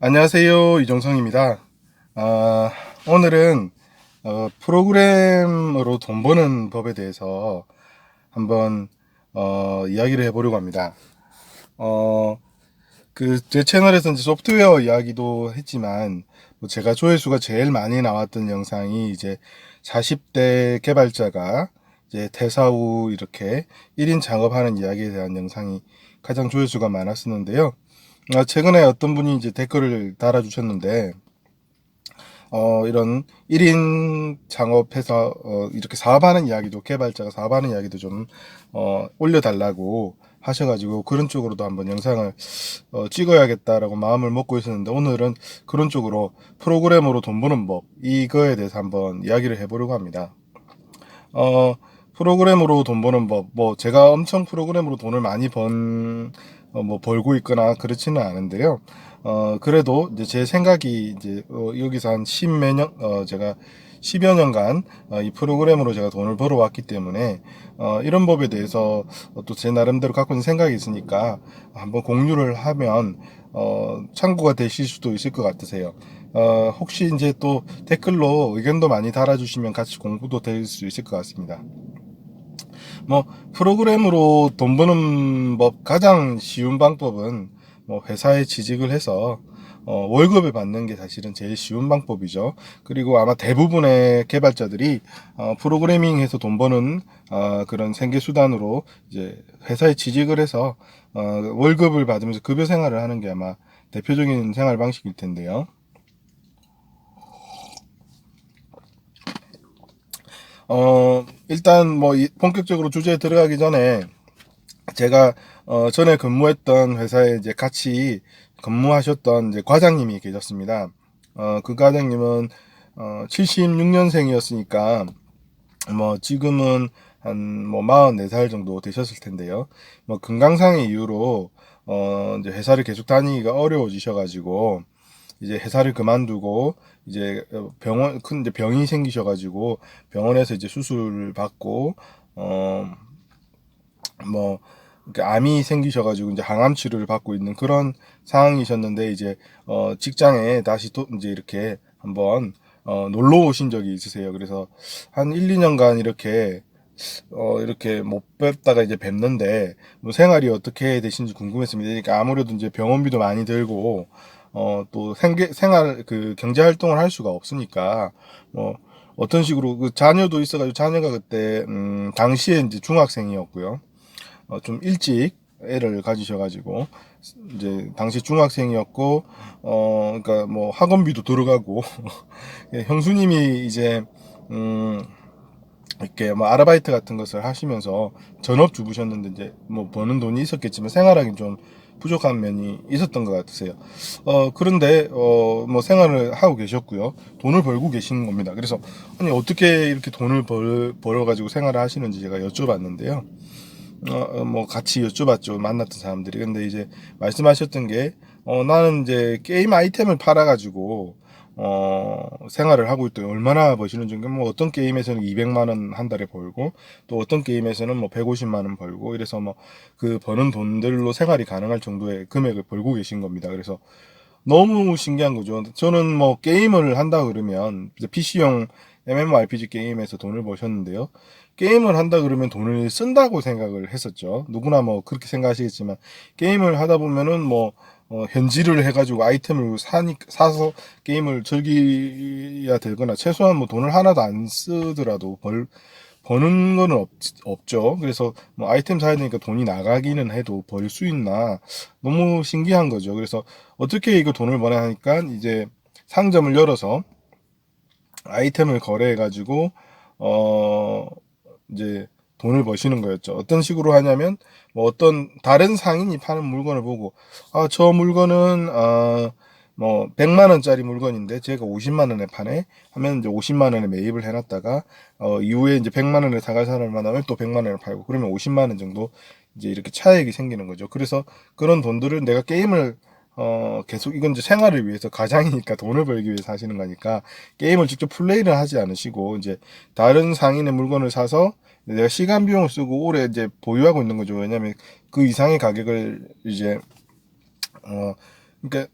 안녕하세요, 이종성입니다. 오늘은 프로그램으로 돈 버는 법에 대해서 한번 이야기를 해보려고 합니다. 제 채널에서 이제 소프트웨어 이야기도 했지만, 뭐 제가 조회수가 제일 많이 나왔던 영상이 이제 40대 개발자가 이제 퇴사 후 이렇게 1인 작업하는 이야기에 대한 영상이 가장 조회수가 많았었는데요. 최근에 어떤 분이 이제 댓글을 달아주셨는데, 이런 1인 창업해서, 이렇게 사업하는 이야기도, 개발자가 사업하는 이야기도 좀, 올려달라고 하셔가지고, 그런 쪽으로도 한번 영상을, 찍어야겠다라고 마음을 먹고 있었는데, 오늘은 그런 쪽으로 프로그램으로 돈 버는 법, 이거에 대해서 한번 이야기를 해보려고 합니다. 어, 프로그램으로 돈 버는 법, 뭐, 제가 엄청 프로그램으로 돈을 많이 뭐, 벌고 있거나 그렇지는 않은데요. 그래도 이제 제 생각이 이제, 여기서 한 십몇 년, 제가 10여 년간 이 프로그램으로 제가 돈을 벌어왔기 때문에, 이런 법에 대해서 또 제 나름대로 갖고 있는 생각이 있으니까 한번 공유를 하면, 참고가 되실 수도 있을 것 같으세요. 혹시 이제 또 댓글로 의견도 많이 달아주시면 같이 공부도 될 수 있을 것 같습니다. 뭐, 프로그램으로 돈 버는 법 가장 쉬운 방법은 뭐 회사에 취직을 해서 월급을 받는 게 사실은 제일 쉬운 방법이죠. 그리고 아마 대부분의 개발자들이 프로그래밍해서 돈 버는 그런 생계 수단으로 이제 회사에 취직을 해서 월급을 받으면서 급여 생활을 하는 게 아마 대표적인 생활 방식일 텐데요. 일단 뭐 본격적으로 주제에 들어가기 전에 제가 전에 근무했던 회사에 이제 같이 근무하셨던 이제 과장님이 계셨습니다. 그 과장님은 76년생이었으니까 뭐 지금은 한 뭐 44살 정도 되셨을 텐데요. 뭐 건강상의 이유로 이제 회사를 계속 다니기가 어려워지셔가지고 이제 회사를 그만두고 이제 큰 이제 병이 생기셔가지고 병원에서 이제 수술을 받고 뭐 이렇게 암이 생기셔가지고 이제 항암 치료를 받고 있는 그런 상황이셨는데 이제 직장에 다시 또 이제 이렇게 한번 놀러 오신 적이 있으세요. 그래서 한 1, 2년간 이렇게 못 뵙다가 이제 뵙는데 뭐 생활이 어떻게 되신지 궁금했습니다. 그러니까 아무래도 이제 병원비도 많이 들고 또 생활 경제 활동을 할 수가 없으니까 뭐 어떤 식으로 그 자녀도 있어가지고 자녀가 그때 당시에 이제 중학생이었고요. 좀 일찍 애를 가지셔가지고 이제 당시 중학생이었고 그러니까 뭐 학원비도 들어가고 예, 형수님이 이제 음 이렇게 뭐 아르바이트 같은 것을 하시면서 전업주부셨는데 이제 뭐 버는 돈이 있었겠지만 생활하기 좀 부족한 면이 있었던 것 같으세요. 그런데 뭐 생활을 하고 계셨고요. 돈을 벌고 계신 겁니다. 그래서 아니 어떻게 이렇게 돈을 벌어가지고 생활을 하시는지 제가 여쭤봤는데요. 뭐 같이 여쭤봤죠. 만났던 사람들이. 근데 이제 말씀하셨던 게, 나는 이제 게임 아이템을 팔아가지고, 생활을 하고 있더니 얼마나 버시는지, 뭐 어떤 게임에서는 200만 원 한 달에 벌고, 또 어떤 게임에서는 뭐 150만 원 벌고, 이래서 뭐 그 버는 돈들로 생활이 가능할 정도의 금액을 벌고 계신 겁니다. 그래서 너무 신기한 거죠. 저는 뭐 게임을 한다 그러면 PC용 MMORPG 게임에서 돈을 버셨는데요. 게임을 한다 그러면 돈을 쓴다고 생각을 했었죠. 누구나 뭐 그렇게 생각하시겠지만 게임을 하다 보면은 뭐 현질을 해가지고 아이템을 사서 게임을 즐겨야 되거나 최소한 뭐 돈을 하나도 안 쓰더라도 버는 거는 없죠. 그래서 뭐 아이템 사야 되니까 돈이 나가기는 해도 벌 수 있나 너무 신기한 거죠. 그래서 어떻게 이거 돈을 버냐 하니까 이제 상점을 열어서 아이템을 거래해가지고 어 이제 돈을 버시는 거였죠. 어떤 식으로 하냐면 뭐 어떤 다른 상인이 파는 물건을 보고 저 물건은 뭐 100만 원짜리 물건인데 제가 50만 원에 파네 하면 이제 50만 원에 매입을 해놨다가 이후에 이제 100만 원에 사갈 사람을 만나면 또 100만 원을 팔고 그러면 50만 원 정도 이제 이렇게 차액이 생기는 거죠. 그래서 그런 돈들을 내가 게임을 계속 이건 이제 생활을 위해서 가장이니까 돈을 벌기 위해서 하시는 거니까 게임을 직접 플레이를 하지 않으시고 이제 다른 상인의 물건을 사서 내가 시간 비용을 쓰고 오래 이제 보유하고 있는 거죠. 왜냐면 그 이상의 가격을 이제 그러니까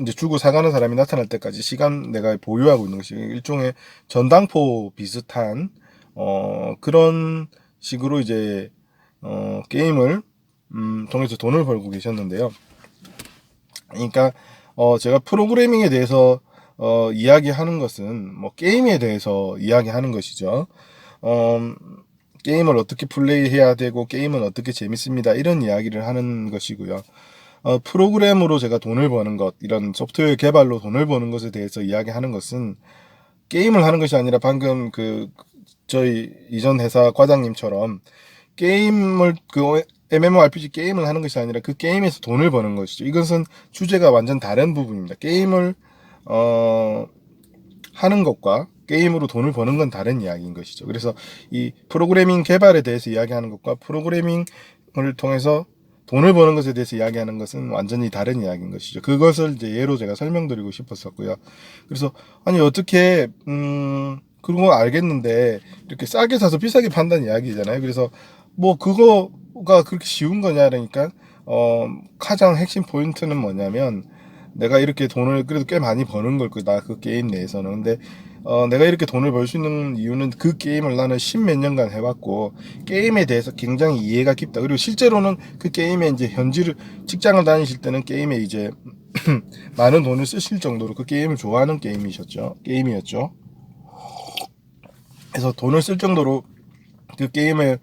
이제 주고 사가는 사람이 나타날 때까지 시간 내가 보유하고 있는 것이 일종의 전당포 비슷한 그런 식으로 이제 게임을 통해서 돈을 벌고 계셨는데요. 그러니까 제가 프로그래밍에 대해서 이야기하는 것은 뭐 게임에 대해서 이야기하는 것이죠. 어, 게임을 어떻게 플레이해야 되고 게임은 어떻게 재밌습니다. 이런 이야기를 하는 것이고요. 프로그램으로 제가 돈을 버는 것, 이런 소프트웨어 개발로 돈을 버는 것에 대해서 이야기하는 것은 게임을 하는 것이 아니라 방금 저희 이전 회사 과장님처럼 게임을 MMORPG 게임을 하는 것이 아니라 그 게임에서 돈을 버는 것이죠. 이것은 주제가 완전 다른 부분입니다. 게임을 하는 것과 게임으로 돈을 버는 건 다른 이야기인 것이죠. 그래서 이 프로그래밍 개발에 대해서 이야기하는 것과 프로그래밍을 통해서 돈을 버는 것에 대해서 이야기하는 것은 완전히 다른 이야기인 것이죠. 그것을 이제 예로 제가 설명드리고 싶었었고요. 그래서 아니 어떻게 그런 거 알겠는데 이렇게 싸게 사서 비싸게 판다는 이야기잖아요. 그래서 뭐 그거가 그렇게 쉬운 거냐 그러니까 가장 핵심 포인트는 뭐냐면 내가 이렇게 돈을 그래도 꽤 많이 버는 걸 거다 그 게임 내에서는. 근데 내가 이렇게 돈을 벌 수 있는 이유는 그 게임을 나는 십몇 년간 해봤고 게임에 대해서 굉장히 이해가 깊다. 그리고 실제로는 그 게임에 이제 현지를 직장을 다니실 때는 게임에 이제 많은 돈을 쓰실 정도로 그 게임을 좋아하는 게임이었죠. 그래서 돈을 쓸 정도로 그 게임을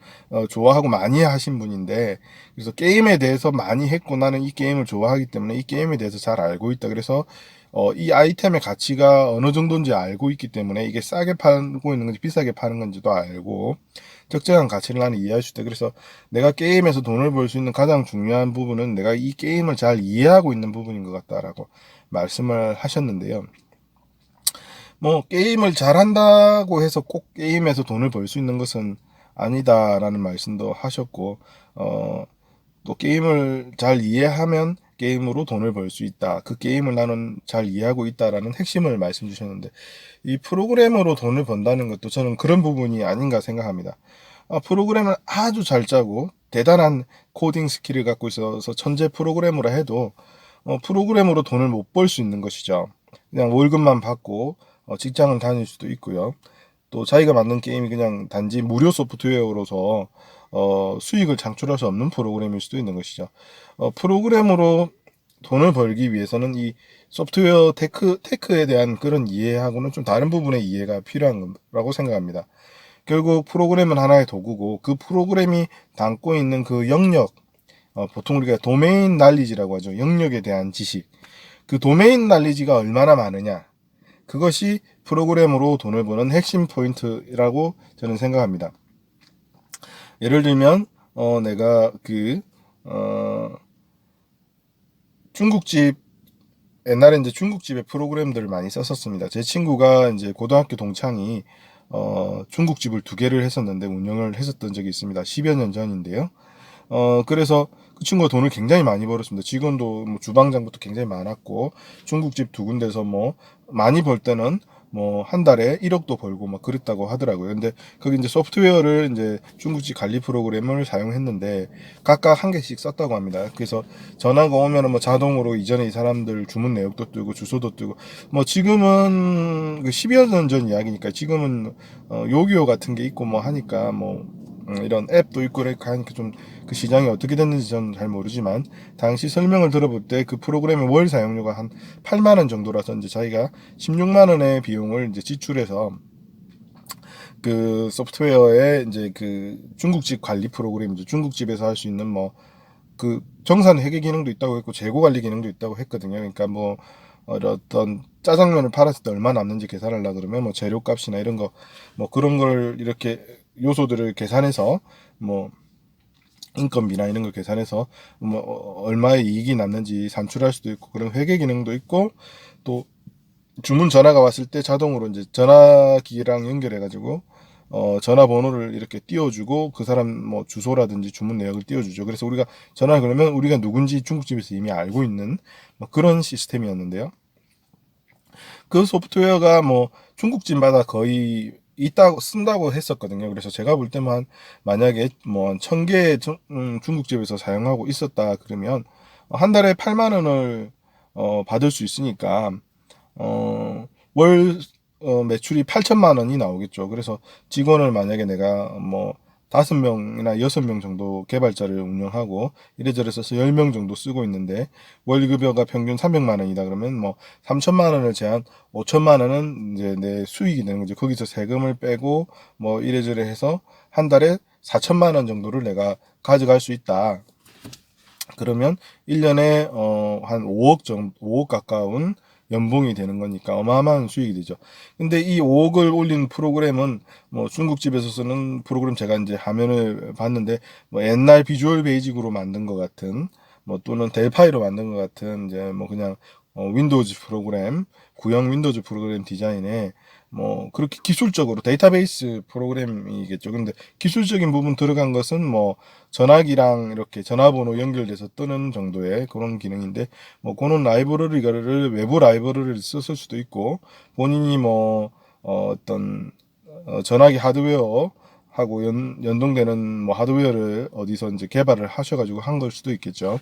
좋아하고 많이 하신 분인데, 그래서 게임에 대해서 많이 했고 나는 이 게임을 좋아하기 때문에 이 게임에 대해서 잘 알고 있다. 그래서 이 아이템의 가치가 어느 정도인지 알고 있기 때문에 이게 싸게 팔고 있는 건지 비싸게 파는 건지도 알고 적정한 가치를 나는 이해할 수 있다. 그래서 내가 게임에서 돈을 벌 수 있는 가장 중요한 부분은 내가 이 게임을 잘 이해하고 있는 부분인 것 같다라고 말씀을 하셨는데요. 뭐 게임을 잘한다고 해서 꼭 게임에서 돈을 벌 수 있는 것은 아니다라는 말씀도 하셨고, 또 게임을 잘 이해하면 게임으로 돈을 벌 수 있다. 그 게임을 나는 잘 이해하고 있다라는 핵심을 말씀 주셨는데, 이 프로그램으로 돈을 번다는 것도 저는 그런 부분이 아닌가 생각합니다. 프로그램을 아주 잘 짜고 대단한 코딩 스킬을 갖고 있어서 천재 프로그래머라 해도 프로그램으로 돈을 못 벌 수 있는 것이죠. 그냥 월급만 받고 직장을 다닐 수도 있고요. 또 자기가 만든 게임이 그냥 단지 무료 소프트웨어로서 수익을 창출할 수 없는 프로그램일 수도 있는 것이죠. 프로그램으로 돈을 벌기 위해서는 이 소프트웨어 테크에 대한 그런 이해하고는 좀 다른 부분의 이해가 필요한 거라고 생각합니다. 결국 프로그램은 하나의 도구고 그 프로그램이 담고 있는 그 영역, 보통 우리가 도메인 날리지라고 하죠. 영역에 대한 지식. 그 도메인 날리지가 얼마나 많으냐. 그것이 프로그램으로 돈을 버는 핵심 포인트라고 저는 생각합니다. 예를 들면 내가 중국집, 옛날에 이제 중국집의 프로그램들을 많이 썼었습니다. 제 친구가 이제 고등학교 동창이 중국집을 2개를 했었는데 운영을 했었던 적이 있습니다. 10여 년 전인데요. 그래서 그 친구가 돈을 굉장히 많이 벌었습니다. 직원도 뭐 주방장부터 굉장히 많았고, 중국집 2군데서 뭐, 많이 벌 때는 뭐, 한 달에 1억도 벌고 막 그랬다고 하더라고요. 근데 거기 이제 소프트웨어를 이제 중국집 관리 프로그램을 사용했는데, 각각 한 개씩 썼다고 합니다. 그래서 전화가 오면은 뭐 자동으로 이전에 이 사람들 주문 내역도 뜨고, 주소도 뜨고, 뭐 지금은 10여 년 전 이야기니까 지금은 요기요 같은 게 있고 뭐 하니까 뭐, 이런 앱도 있고 이렇게 하니까 좀 그 시장이 어떻게 됐는지 저는 잘 모르지만 당시 설명을 들어볼 때 그 프로그램의 월 사용료가 한 8만 원 정도라서 이제 자기가 16만 원의 비용을 이제 지출해서 그 소프트웨어에 이제 그 중국집 관리 프로그램이죠. 중국집에서 할 수 있는 뭐 그 정산 회계 기능도 있다고 했고 재고 관리 기능도 있다고 했거든요. 그러니까 뭐 어떤 짜장면을 팔았을 때 얼마 남는지 계산하려 그러면 뭐 재료값이나 이런 거 뭐 그런 걸 이렇게 요소들을 계산해서 뭐 인건비나 이런 걸 계산해서 뭐 얼마의 이익이 남는지 산출할 수도 있고 그런 회계 기능도 있고 또 주문 전화가 왔을 때 자동으로 이제 전화기랑 연결해 가지고 전화번호를 이렇게 띄워주고 그 사람 뭐 주소라든지 주문 내역을 띄워주죠. 그래서 우리가 전화를 걸면 우리가 누군지 중국집에서 이미 알고 있는 뭐 그런 시스템이었는데요. 그 소프트웨어가 뭐 중국집마다 거의 있다고 쓴다고 했었거든요. 그래서 제가 볼 때만 만약에 뭐 1000개 중국집에서 사용하고 있었다 그러면 한 달에 8만 원을 받을 수 있으니까 월 매출이 8천만 원이 나오겠죠. 그래서 직원을 만약에 내가 뭐 5명이나 6명 정도 개발자를 운영하고 이래저래 써서 10명 정도 쓰고 있는데 월급여가 평균 300만 원이다 그러면 뭐 3천만 원을 제한 5천만 원은 이제 내 수익이 되는 거죠. 거기서 세금을 빼고 뭐 이래저래 해서 한 달에 4천만 원 정도를 내가 가져갈 수 있다. 그러면 1년에 한 5억 정도, 5억 가까운 연봉이 되는 거니까 어마어마한 수익이 되죠. 근데 이 5억을 올린 프로그램은 뭐 중국집에서 쓰는 프로그램 제가 이제 화면을 봤는데 뭐 옛날 비주얼 베이직으로 만든 것 같은 뭐 또는 델파이로 만든 것 같은 이제 뭐 그냥 윈도우즈 프로그램, 구형 윈도우즈 프로그램 디자인에 뭐 그렇게 기술적으로 데이터베이스 프로그램이겠죠. 근데 기술적인 부분 들어간 것은 뭐 전화기랑 이렇게 전화번호 연결돼서 뜨는 정도의 그런 기능인데 뭐 그런 라이브러리를 외부 라이브러리를 썼을 수도 있고 본인이 뭐 어떤 전화기 하드웨어 하고 연동되는 뭐 하드웨어를 어디서 이제 개발을 하셔가지고 한 걸 수도 있겠죠.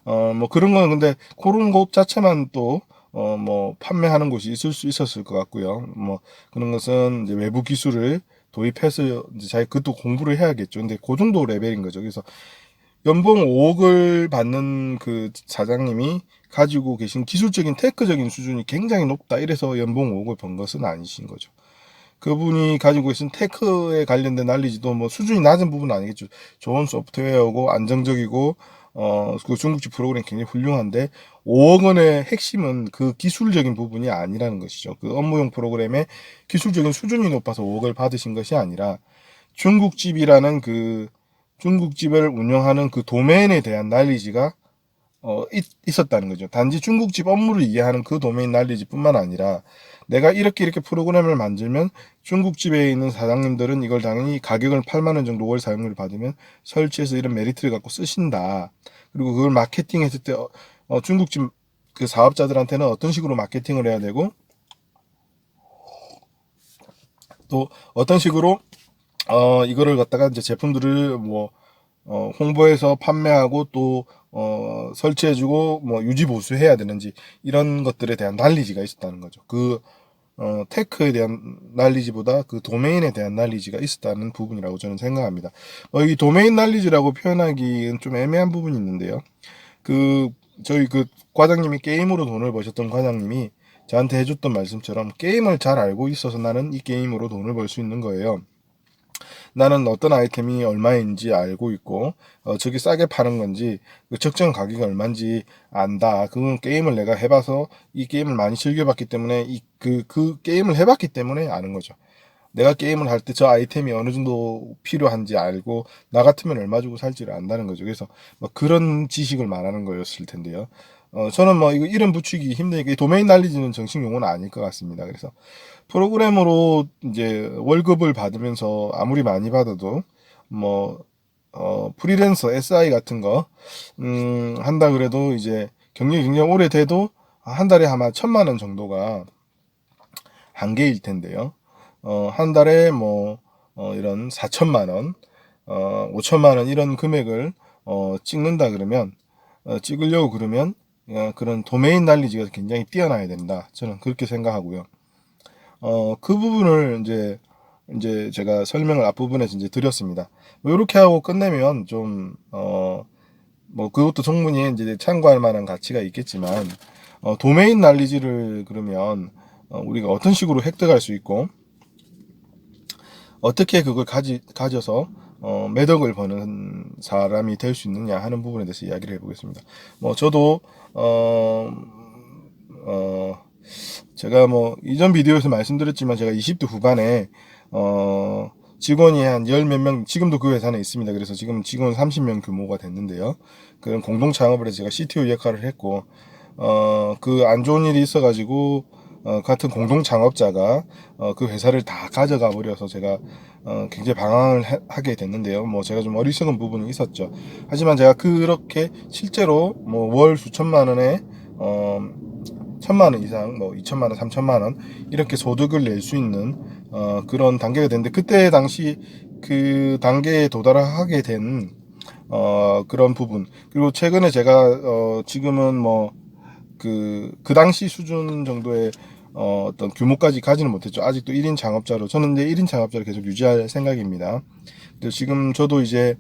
뭐 그런 건 근데 그런 곳 자체만 또 뭐 판매하는 곳이 있을 수 있었을 것 같고요. 뭐 그런 것은 이제 외부 기술을 도입해서 이제 자기 그것도 공부를 해야겠죠. 근데 그 정도 레벨인 거죠. 그래서 연봉 5억을 받는 그 사장님이 가지고 계신 기술적인 테크적인 수준이 굉장히 높다. 이래서 연봉 5억을 번 것은 아니신 거죠. 그분이 가지고 계신 테크에 관련된 난리지도 뭐 수준이 낮은 부분은 아니겠죠. 좋은 소프트웨어고 안정적이고 그 중국집 프로그램 굉장히 훌륭한데 5억 원의 핵심은 그 기술적인 부분이 아니라는 것이죠. 그 업무용 프로그램의 기술적인 수준이 높아서 5억을 받으신 것이 아니라 중국집이라는 그 중국집을 운영하는 그 도메인에 대한 난리지가 있었다는 거죠. 단지 중국집 업무를 이해하는 그 도메인 난리지뿐만 아니라 내가 이렇게 프로그램을 만들면 중국집에 있는 사장님들은 이걸 당연히 가격을 8만 원 정도 월 사용료를 받으면 설치해서 이런 메리트를 갖고 쓰신다. 그리고 그걸 마케팅했을 때 중국집 그 사업자들한테는 어떤 식으로 마케팅을 해야 되고 또 어떤 식으로 이거를 갖다가 이제 제품들을 뭐 홍보해서 판매하고 또 설치해주고 뭐 유지 보수해야 되는지 이런 것들에 대한 난리지가 있었다는 거죠. 그 테크에 대한 난리지보다 그 도메인에 대한 난리지가 있었다는 부분이라고 저는 생각합니다. 이 도메인 난리지라고 표현하기는 좀 애매한 부분이 있는데요. 그 저희 그 과장님이 게임으로 돈을 버셨던 과장님이 저한테 해줬던 말씀처럼 게임을 잘 알고 있어서 나는 이 게임으로 돈을 벌 수 있는 거예요. 나는 어떤 아이템이 얼마인지 알고 있고 저기 싸게 파는 건지 그 적정 가격이 얼마인지 안다. 그건 게임을 내가 해봐서 이 게임을 많이 즐겨봤기 때문에 그 게임을 해봤기 때문에 아는 거죠. 내가 게임을 할 때 저 아이템이 어느 정도 필요한지 알고 나 같으면 얼마 주고 살지를 안다는 거죠. 그래서 뭐 그런 지식을 말하는 거였을 텐데요. 저는 뭐 이거 이름 붙이기 힘드니까 도메인 날리지는 정식 용어는 아닐 것 같습니다. 그래서 프로그래머로 이제 월급을 받으면서 아무리 많이 받아도 뭐 프리랜서 SI 같은 거 한다 그래도 이제 경력이 굉장히 오래돼도 한 달에 아마 1,000만 원 정도가 한계일 텐데요. 한 달에 뭐 이런 4천만 원, 5천만 원 이런 금액을 찍는다 그러면 찍으려고 그러면 그런 도메인 날리지가 굉장히 뛰어나야 된다. 저는 그렇게 생각하고요. 그 부분을 이제 제가 설명을 앞부분에서 이제 드렸습니다. 뭐 이렇게 하고 끝내면 좀, 뭐 그것도 충분히 이제 참고할 만한 가치가 있겠지만, 도메인 난리지를 그러면 우리가 어떤 식으로 획득할 수 있고, 어떻게 그걸 가져서 매덕을 버는 사람이 될 수 있느냐 하는 부분에 대해서 이야기를 해보겠습니다. 뭐 저도 제가 뭐 이전 비디오에서 말씀드렸지만 제가 20대 후반에 직원이 한 열 몇 명 지금도 그 회사에 있습니다. 그래서 지금 직원 30명 규모가 됐는데요. 그런 공동 창업을 해서 제가 CTO 역할을 했고 그 안 좋은 일이 있어가지고 같은 공동 창업자가 그 회사를 다 가져가 버려서 제가 굉장히 방황을 하게 됐는데요. 뭐 제가 좀 어리석은 부분이 있었죠. 하지만 제가 그렇게 실제로 뭐 월 수천만 원에 1,000만 원 이상, 뭐 2천만 원, 3천만 원 이렇게 소득을 낼 수 있는 그런 단계가 됐는데 그때 당시 그 단계에 도달하게 된 그런 부분 그리고 최근에 제가 지금은 뭐 그 당시 수준 정도의 어떤 규모까지 가지는 못했죠. 아직도 1인 창업자로, 저는 이제 1인 창업자를 계속 유지할 생각입니다. 근데 지금 저도 이제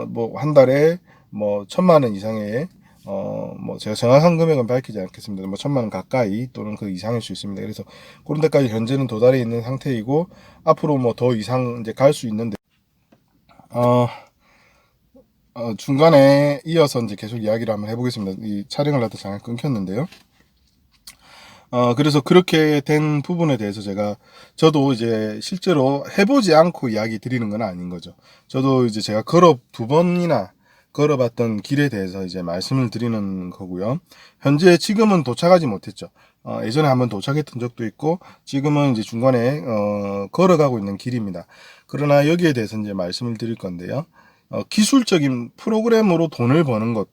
뭐 한 달에 뭐 1,000만 원 이상의 뭐 제가 정확한 금액은 밝히지 않겠습니다. 뭐 1,000만 원 가까이 또는 그 이상일 수 있습니다. 그래서 그런 데까지 현재는 도달해 있는 상태이고, 앞으로 뭐 더 이상 이제 갈 수 있는데 중간에 이어서 이제 계속 이야기를 한번 해보겠습니다. 이 촬영을 하다 잠깐 끊겼는데요. 그래서 그렇게 된 부분에 대해서 저도 이제 실제로 해보지 않고 이야기 드리는 건 아닌 거죠. 저도 이제 제가 2번이나 걸어봤던 길에 대해서 이제 말씀을 드리는 거고요. 현재 지금은 도착하지 못했죠. 예전에 한번 도착했던 적도 있고, 지금은 이제 중간에 걸어가고 있는 길입니다. 그러나 여기에 대해서 이제 말씀을 드릴 건데요. 기술적인 프로그램으로 돈을 버는 것,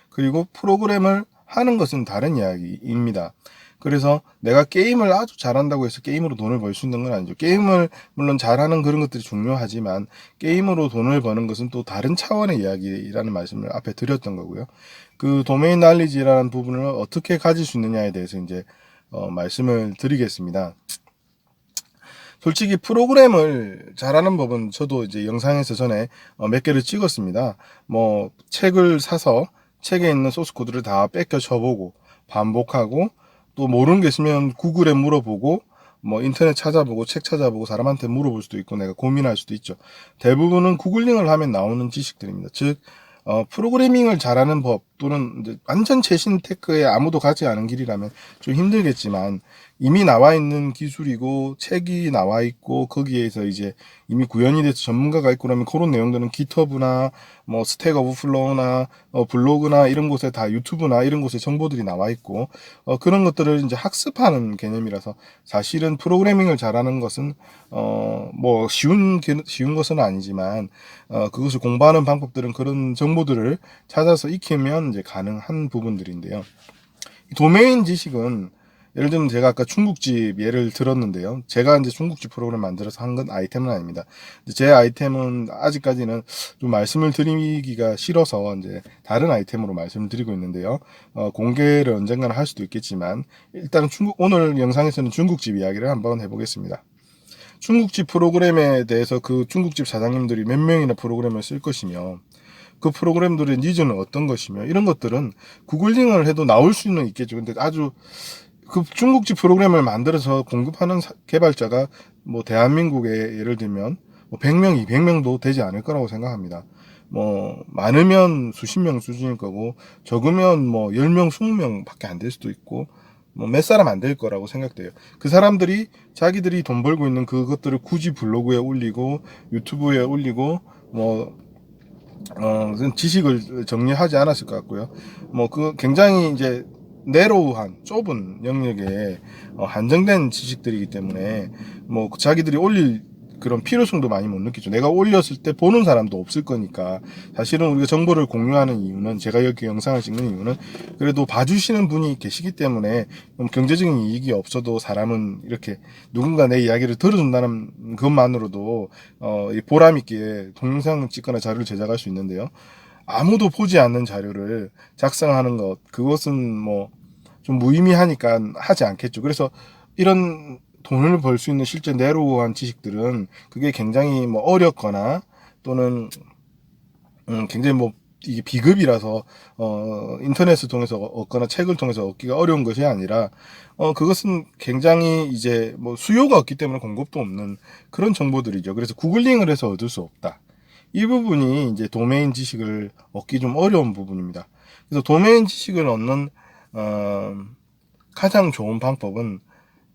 그리고 프로그램을 하는 것은 다른 이야기입니다. 그래서 내가 게임을 아주 잘한다고 해서 게임으로 돈을 벌 수 있는 건 아니죠. 게임을 물론 잘하는 그런 것들이 중요하지만, 게임으로 돈을 버는 것은 또 다른 차원의 이야기라는 말씀을 앞에 드렸던 거고요. 그 도메인 날리지라는 부분을 어떻게 가질 수 있느냐에 대해서 이제 말씀을 드리겠습니다. 솔직히 프로그램을 잘하는 법은 저도 이제 영상에서 전에 몇 개를 찍었습니다. 뭐 책을 사서 책에 있는 소스 코드를 다 뺏겨 쳐보고 반복하고, 또 모르는 게 있으면 구글에 물어보고, 뭐 인터넷 찾아보고 책 찾아보고 사람한테 물어볼 수도 있고 내가 고민할 수도 있죠. 대부분은 구글링을 하면 나오는 지식들입니다. 즉 프로그래밍을 잘하는 법, 또는 이제 완전 최신 테크에 아무도 가지 않은 길이라면 좀 힘들겠지만, 이미 나와 있는 기술이고 책이 나와 있고 거기에서 이제 이미 구현이 돼서 전문가가 있고, 그러면 그런 내용들은 깃허브나 뭐 스택 오버플로우나 블로그나 이런 곳에 다, 유튜브나 이런 곳에 정보들이 나와 있고, 그런 것들을 이제 학습하는 개념이라서, 사실은 프로그래밍을 잘하는 것은 뭐 쉬운 것은 아니지만, 그것을 공부하는 방법들은 그런 정보들을 찾아서 익히면 이제 가능한 부분들인데요. 도메인 지식은, 예를 들면 제가 아까 중국집 예를 들었는데요. 제가 이제 중국집 프로그램 만들어서 한 건 아이템은 아닙니다. 제 아이템은 아직까지는 좀 말씀을 드리기가 싫어서 이제 다른 아이템으로 말씀을 드리고 있는데요. 공개를 언젠가는 할 수도 있겠지만, 일단은 오늘 영상에서는 중국집 이야기를 한번 해보겠습니다. 중국집 프로그램에 대해서, 그 중국집 사장님들이 몇 명이나 프로그램을 쓸 것이며, 그 프로그램들의 니즈는 어떤 것이며, 이런 것들은 구글링을 해도 나올 수는 있겠죠. 근데 아주 그 중국집 프로그램을 만들어서 공급하는 개발자가 뭐 대한민국에 예를 들면 뭐 100명, 200명도 되지 않을 거라고 생각합니다. 뭐 많으면 수십 명 수준일 거고, 적으면 뭐 10명, 20명 밖에 안 될 수도 있고, 뭐 몇 사람 안 될 거라고 생각돼요. 그 사람들이 자기들이 돈 벌고 있는 그것들을 굳이 블로그에 올리고 유튜브에 올리고 뭐 지식을 정리하지 않았을 것 같고요. 뭐 그 굉장히 이제 내로우한 좁은 영역에 한정된 지식들이기 때문에, 뭐 자기들이 올릴 그런 필요성도 많이 못 느끼죠. 내가 올렸을 때 보는 사람도 없을 거니까. 사실은 우리가 정보를 공유하는 이유는, 제가 이렇게 영상을 찍는 이유는 그래도 봐주시는 분이 계시기 때문에, 경제적인 이익이 없어도 사람은 이렇게 누군가 내 이야기를 들어준다는 것만으로도 보람 있게 동영상을 찍거나 자료를 제작할 수 있는데요. 아무도 보지 않는 자료를 작성하는 것, 그것은 뭐 좀 무의미하니까 하지 않겠죠. 그래서 이런 돈을 벌 수 있는 실제 내로우한 지식들은, 그게 굉장히 뭐 어렵거나, 또는 굉장히 뭐 이게 비급이라서 인터넷을 통해서 얻거나 책을 통해서 얻기가 어려운 것이 아니라, 그것은 굉장히 이제 뭐 수요가 없기 때문에 공급도 없는 그런 정보들이죠. 그래서 구글링을 해서 얻을 수 없다. 이 부분이 이제 도메인 지식을 얻기 좀 어려운 부분입니다. 그래서 도메인 지식을 얻는 가장 좋은 방법은,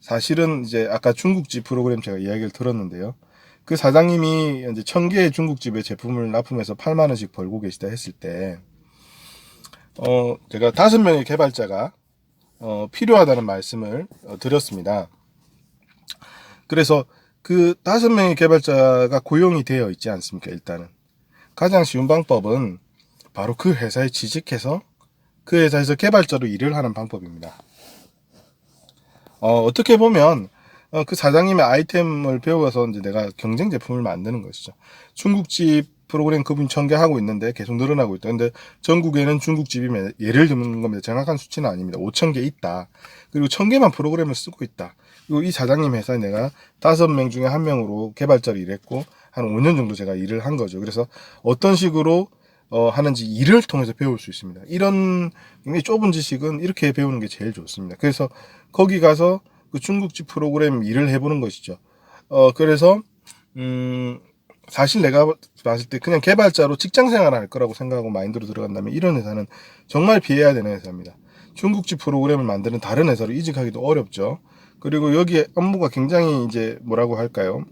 사실은 이제 아까 중국집 프로그램 제가 이야기를 들었는데요. 그 사장님이 이제 1,000개의 중국집에 제품을 납품해서 8만 원씩 벌고 계시다 했을 때, 제가 5명의 개발자가 필요하다는 말씀을 드렸습니다. 그래서 그 5명의 개발자가 고용이 되어 있지 않습니까? 일단은 가장 쉬운 방법은 바로 그 회사에 취직해서 그 회사에서 개발자로 일을 하는 방법입니다. 어떻게 보면 그 사장님의 아이템을 배워서 이제 내가 경쟁 제품을 만드는 것이죠. 중국집 프로그램 그분이 1000개 하고 있는데 계속 늘어나고 있다. 근데 전국에는 중국집이 예를 들는 겁니다. 정확한 수치는 아닙니다. 5000개 있다. 그리고 1000개만 프로그램을 쓰고 있다. 그리고 이 사장님 회사에 내가 5명 중에 1명으로 개발자로 일했고 한 5년 정도 제가 일을 한 거죠. 그래서 어떤 식으로 하는지 일을 통해서 배울 수 있습니다. 이런 굉장히 좁은 지식은 이렇게 배우는 게 제일 좋습니다. 그래서 거기 가서 그 중국집 프로그램 일을 해보는 것이죠. 그래서 사실 내가 봤을 때 그냥 개발자로 직장 생활을 할 거라고 생각하고 마인드로 들어간다면 이런 회사는 정말 피해야 되는 회사입니다. 중국집 프로그램을 만드는 다른 회사로 이직하기도 어렵죠. 그리고 여기에 업무가 굉장히 이제 뭐라고 할까요?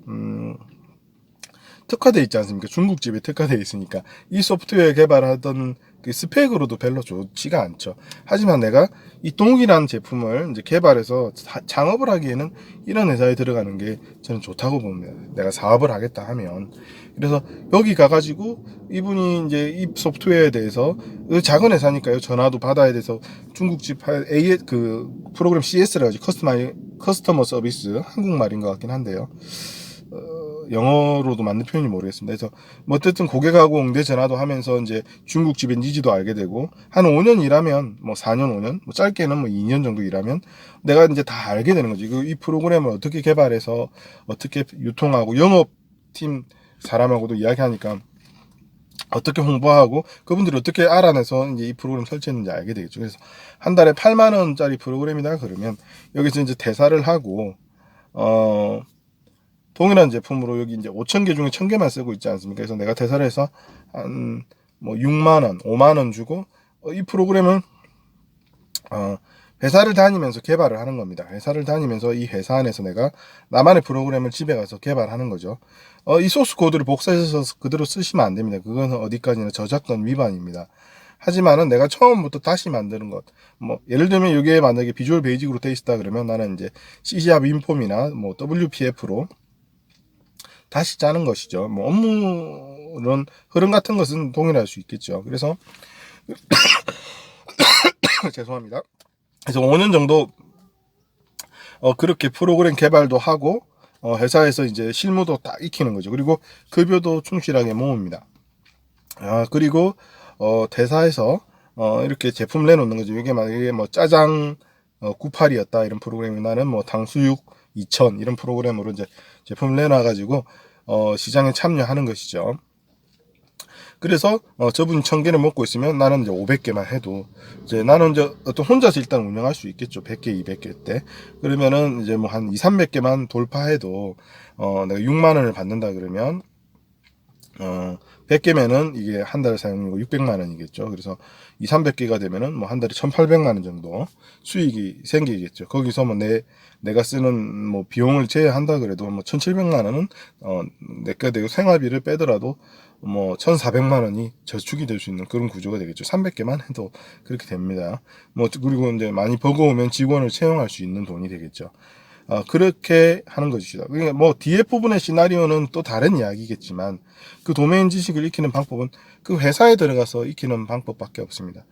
특화되어 있지 않습니까? 중국집에 특화되어 있으니까 이 소프트웨어 개발하던 그 스펙으로도 별로 좋지가 않죠. 하지만 내가 이 동일한 제품을 이제 개발해서 창업을 하기에는 이런 회사에 들어가는 게 저는 좋다고 봅니다. 내가 사업을 하겠다 하면. 그래서 여기 가가지고 이분이 이제 이 소프트웨어에 대해서 작은 회사니까요. 전화도 받아야 돼서 중국집 그 프로그램 CS라 하지 커스터머 서비스 한국말인 것 같긴 한데요. 영어로도 맞는 표현이 모르겠습니다. 그래서 뭐 어쨌든 고객하고 응대 전화도 하면서 이제 중국집의 니즈도 알게 되고 한 5년 일하면 뭐 4년 5년 뭐 짧게는 뭐 2년 정도 일하면 내가 이제 다 알게 되는 거지. 이 프로그램을 어떻게 개발해서 어떻게 유통하고 영업팀 사람하고도 이야기하니까 어떻게 홍보하고 그분들이 어떻게 알아내서 이제 이 프로그램 설치했는지 알게 되겠죠. 그래서 한 달에 8만 원짜리 프로그램이다 그러면 여기서 이제 대사를 하고 동일한 제품으로 여기 이제 5,000개 중에 1,000개만 쓰고 있지 않습니까? 그래서 내가 대사를 해서 한 뭐 6만 원, 5만 원 주고 이 프로그램을 회사를 다니면서 개발을 하는 겁니다. 회사를 다니면서 이 회사 안에서 내가 나만의 프로그램을 집에 가서 개발하는 거죠. 이 소스 코드를 복사해서 그대로 쓰시면 안 됩니다. 그건 어디까지나 저작권 위반입니다. 하지만은 내가 처음부터 다시 만드는 것, 뭐 예를 들면 여기에 만약에 비주얼 베이직으로 돼 있다 그러면 나는 이제 C# 인폼이나 뭐 WPF로 다시 짜는 것이죠. 뭐 업무는 흐름 같은 것은 동일할 수 있겠죠. 그래서 죄송합니다. 그래서 5년 정도 그렇게 프로그램 개발도 하고 회사에서 이제 실무도 딱 익히는 거죠. 그리고 급여도 충실하게 모읍니다. 그리고 대사에서 이렇게 제품 내놓는 거죠. 이게 만약에 뭐 짜장 98이었다 이런 프로그램이 나는 뭐 탕수육 2000 이런 프로그램으로 이제 제품을 내놔가지고 시장에 참여하는 것이죠. 그래서 저분이 1000개를 먹고 있으면 나는 이제 500개만 해도 이제 나는 이제 어떤 혼자서 일단 운영할 수 있겠죠. 100개, 200개 때. 그러면은 이제 뭐 한 2, 300개만 돌파해도 내가 6만 원을 받는다 그러면 100개면은 이게 한 달 사용료가 600만 원이겠죠. 그래서 2, 300개가 되면은 뭐 한 달에 1,800만 원 정도 수익이 생기겠죠. 거기서 뭐 내가 쓰는 뭐 비용을 제외한다 그래도 뭐 1,700만 원은 내가 되고 생활비를 빼더라도 뭐 1,400만 원이 저축이 될 수 있는 그런 구조가 되겠죠. 300개만 해도 그렇게 됩니다. 뭐 그리고 이제 많이 버거우면 직원을 채용할 수 있는 돈이 되겠죠. 그렇게 하는 것이다. 그러니까 뭐 뒤에 부분의 시나리오는 또 다른 이야기겠지만 그 도메인 지식을 익히는 방법은 그 회사에 들어가서 익히는 방법밖에 없습니다.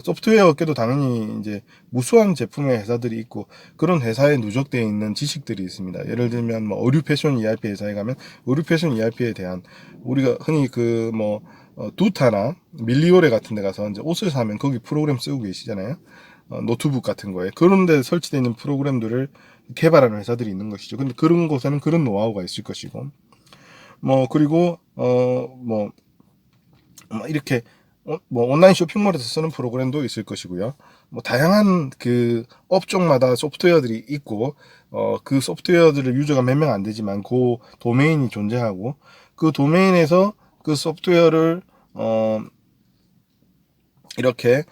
소프트웨어 업계도 당연히 이제 무수한 제품의 회사들이 있고 그런 회사에 누적되어 있는 지식들이 있습니다. 예를 들면 뭐 의류 패션 ERP 회사에 가면 의류 패션 ERP에 대한 우리가 흔히 그 뭐 두타나 밀리오레 같은 데 가서 이제 옷을 사면 거기 프로그램 쓰고 계시잖아요. 노트북 같은 거에 그런 데 설치되어 있는 프로그램들을 개발하는 회사들이 있는 것이죠. 근데 그런 곳에는 그런 노하우가 있을 것이고 뭐 그리고 뭐 이렇게 뭐 온라인 쇼핑몰에서 쓰는 프로그램도 있을 것이고요. 뭐 다양한 그 업종마다 소프트웨어들이 있고 그 소프트웨어들을 유저가 몇 명 안 되지만 그 도메인이 존재하고 그 도메인에서 그 소프트웨어를 이렇게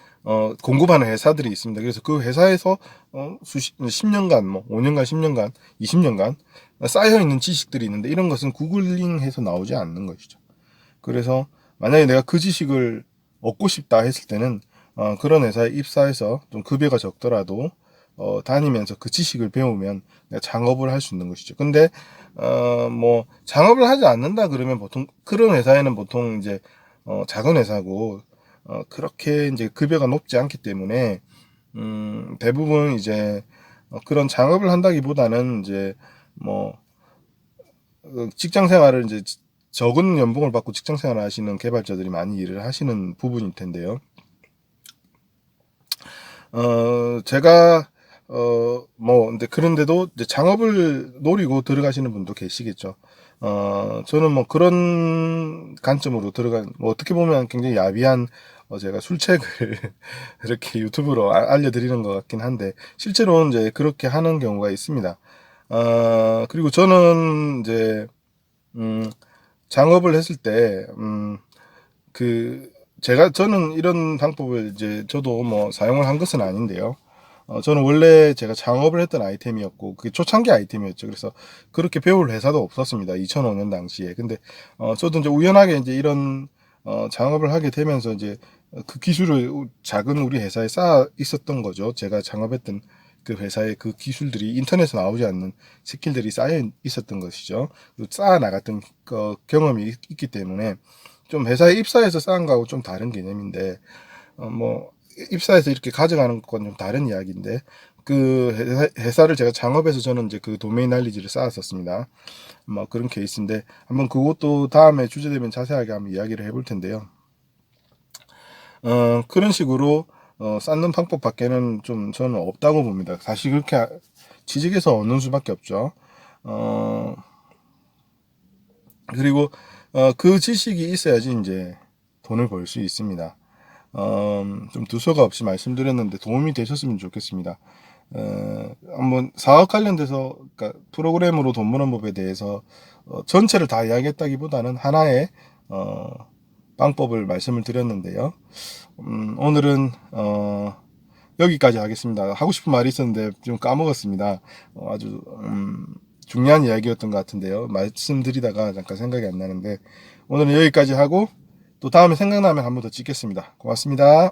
공급하는 회사들이 있습니다. 그래서 그 회사에서 10년간, 뭐 5년간, 10년간, 20년간 쌓여 있는 지식들이 있는데 이런 것은 구글링해서 나오지 않는 것이죠. 그래서 만약에 내가 그 지식을 얻고 싶다 했을 때는 그런 회사에 입사해서 좀 급여가 적더라도 다니면서 그 지식을 배우면 내가 창업을 할 수 있는 것이죠. 근데 뭐 창업을 하지 않는다 그러면 보통 그런 회사에는 보통 이제 작은 회사고 그렇게 이제 급여가 높지 않기 때문에 대부분 이제 그런 창업을 한다기보다는 이제 뭐 직장 생활을 이제 적은 연봉을 받고 직장 생활을 하시는 개발자들이 많이 일을 하시는 부분일 텐데요. 제가 뭐 근데 그런데도 이제 창업을 노리고 들어가시는 분도 계시겠죠. 저는 뭐 그런 관점으로 들어간, 뭐 어떻게 보면 굉장히 야비한, 제가 술책을 이렇게 유튜브로 알려드리는 것 같긴 한데, 실제로는 이제 그렇게 하는 경우가 있습니다. 그리고 저는 이제, 음, 창업을 했을 때, 그, 저는 이런 방법을 이제 저도 뭐 사용을 한 것은 아닌데요. 저는 원래 제가 창업을 했던 아이템이었고, 그게 초창기 아이템이었죠. 그래서 그렇게 배울 회사도 없었습니다. 2005년 당시에. 근데, 저도 이제 우연하게 이제 이런, 창업을 하게 되면서 이제 그 기술을 작은 우리 회사에 쌓아 있었던 거죠. 제가 창업했던 그 회사의 그 기술들이 인터넷에 나오지 않는 스킬들이 쌓여 있었던 것이죠. 쌓아 나갔던 경험이 있기 때문에 좀 회사에 입사해서 쌓은 거하고 좀 다른 개념인데, 뭐 입사해서 이렇게 가져가는 건 좀 다른 이야기인데, 그 회사를 제가 창업해서 저는 이제 그 도메인 날리지를 쌓았었습니다. 뭐 그런 케이스인데, 한번 그것도 다음에 주제 되면 자세하게 한번 이야기를 해볼 텐데요. 그런 식으로 쌓는 방법밖에는 좀 저는 없다고 봅니다. 사실 그렇게 취직해서 얻는 수밖에 없죠. 어, 그리고 그 지식이 있어야지 이제 돈을 벌 수 있습니다. 좀 두서가 없이 말씀드렸는데 도움이 되셨으면 좋겠습니다. 한번 사업 관련돼서, 그러니까 프로그램으로 돈 버는 법에 대해서 전체를 다 이야기했다기보다는 하나의 방법을 말씀을 드렸는데요. 오늘은 여기까지 하겠습니다. 하고 싶은 말이 있었는데 좀 까먹었습니다. 아주 중요한 이야기였던 것 같은데요. 말씀드리다가 잠깐 생각이 안 나는데, 오늘은 여기까지 하고 또 다음에 생각나면 한 번 더 찍겠습니다. 고맙습니다.